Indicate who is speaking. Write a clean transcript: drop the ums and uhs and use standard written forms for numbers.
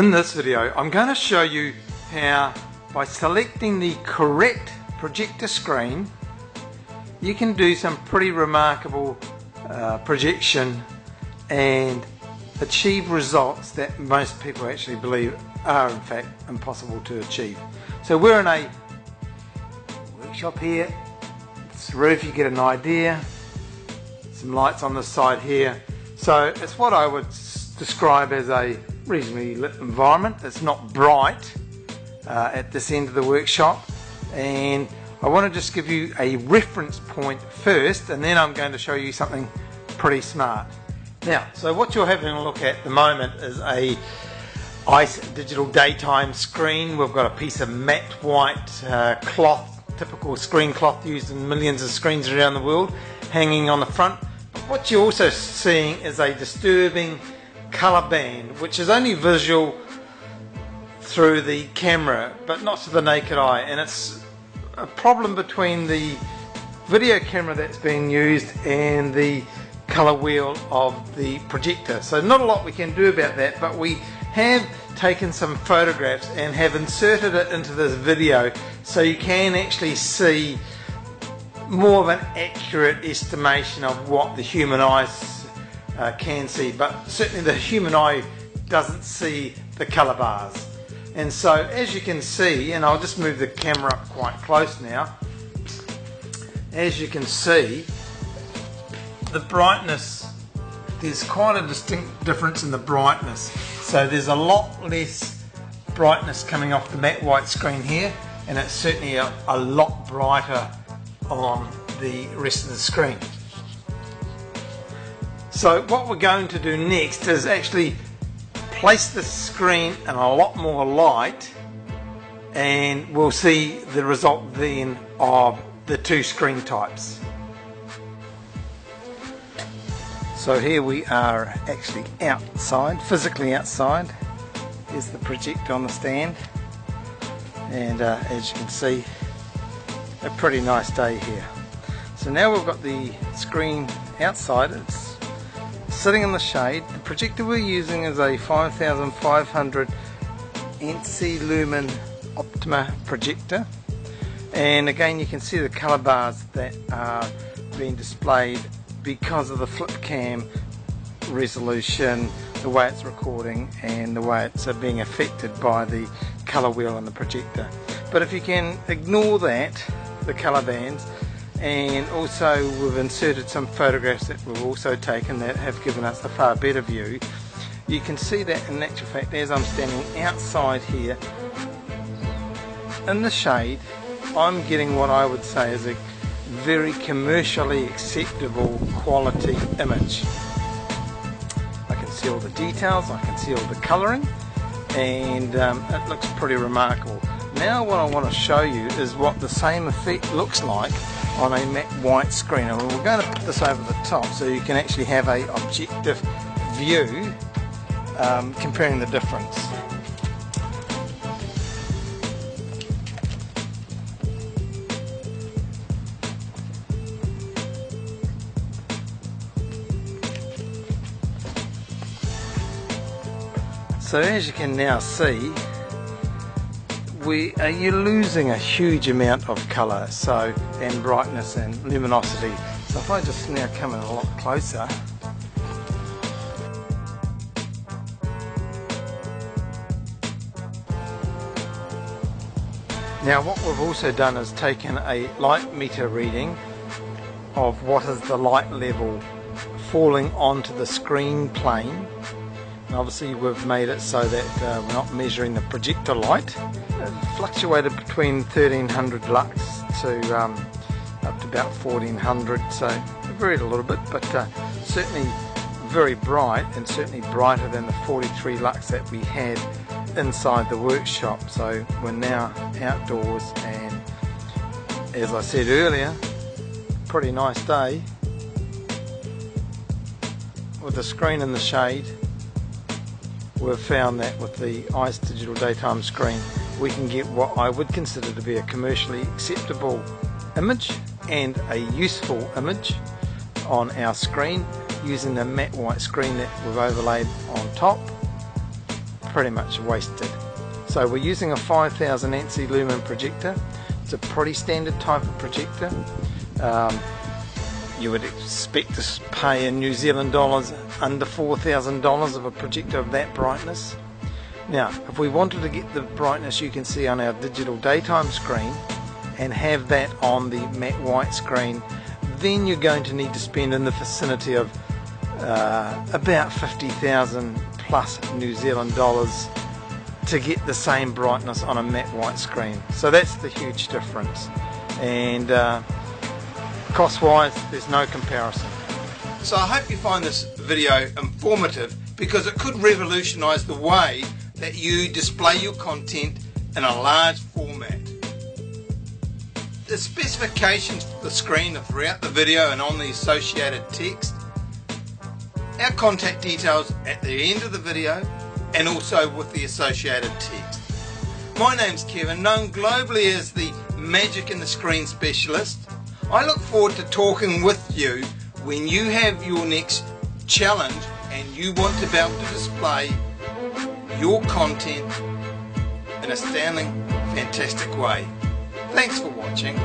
Speaker 1: In this video, I'm going to show you how, by selecting the correct projector screen, you can do some pretty remarkable projection and achieve results that most people actually believe are in fact impossible to achieve. So we're in a workshop here. It's the roof, you get an idea. Some lights on the side here. So it's what I would describe as a reasonably lit environment. It's not bright at this end of the workshop, and I want to just give you a reference point first, and then I'm going to show you something pretty smart. Now, so what you're having a look at the moment is a ICE digital daytime screen. We've got a piece of matte white cloth, typical screen cloth used in millions of screens around the world, hanging on the front. But what you're also seeing is a disturbing colour band, which is only visual through the camera but not to the naked eye, and it's a problem between the video camera that's being used and the colour wheel of the projector. So not a lot we can do about that, but we have taken some photographs and have inserted it into this video so you can actually see more of an accurate estimation of what the human eyes can see, but certainly the human eye doesn't see the colour bars. And so as you can see, and I'll just move the camera up quite close now, as you can see, the brightness, there's quite a distinct difference in the brightness. So there's a lot less brightness coming off the matte white screen here, and it's certainly a lot brighter on the rest of the screen. So what we're going to do next is actually place the screen in a lot more light, and we'll see the result then of the two screen types. So here we are actually outside, physically outside. Here's the projector on the stand, and as you can see, a pretty nice day here. So now we've got the screen outside. It's sitting in the shade. The projector we're using is a 5500 NC Lumen Optima projector, and again you can see the colour bars that are being displayed because of the flip cam resolution, the way it's recording and the way it's being affected by the colour wheel on the projector. But if you can ignore that, the colour bands, and also we've inserted some photographs that we've also taken that have given us a far better view, you can see that in actual fact, as I'm standing outside here in the shade, I'm getting what I would say is a very commercially acceptable quality image. I can see all the details, I can see all the colouring, and it looks pretty remarkable. Now what I want to show you is what the same effect looks like on a matte white screen, and we're going to put this over the top so you can actually have a objective view comparing the difference. So as you can now see, you're losing a huge amount of colour, so, and brightness and luminosity. So if I just now come in a lot closer, now what we've also done is taken a light meter reading of what is the light level falling onto the screen plane. And obviously we've made it so that we're not measuring the projector light. It fluctuated between 1300 lux to up to about 1400, so it varied a little bit, but certainly very bright, and certainly brighter than the 43 lux that we had inside the workshop. So we're now outdoors, and as I said earlier, pretty nice day with the screen in the shade. We've found that with the ICE digital daytime screen we can get what I would consider to be a commercially acceptable image and a useful image on our screen using the matte white screen that we've overlaid on top. pretty much wasted. So we're using a 5000 ANSI lumen projector. It's a pretty standard type of projector. You would expect to pay in New Zealand dollars under $4,000 of a projector of that brightness. Now, if we wanted to get the brightness you can see on our digital daytime screen and have that on the matte white screen, then you're going to need to spend in the vicinity of about 50,000 plus New Zealand dollars to get the same brightness on a matte white screen. So that's the huge difference, and cost wise there's no comparison. So I hope you find this video informative, because it could revolutionize the way that you display your content in a large format. The specifications for the screen are throughout the video and on the associated text. Our contact details at the end of the video and also with the associated text. My name's Kevin, known globally as the Magic in the Screen Specialist. I look forward to talking with you when you have your next challenge and you want to be able to display your content in a astounding, fantastic way. Thanks for watching.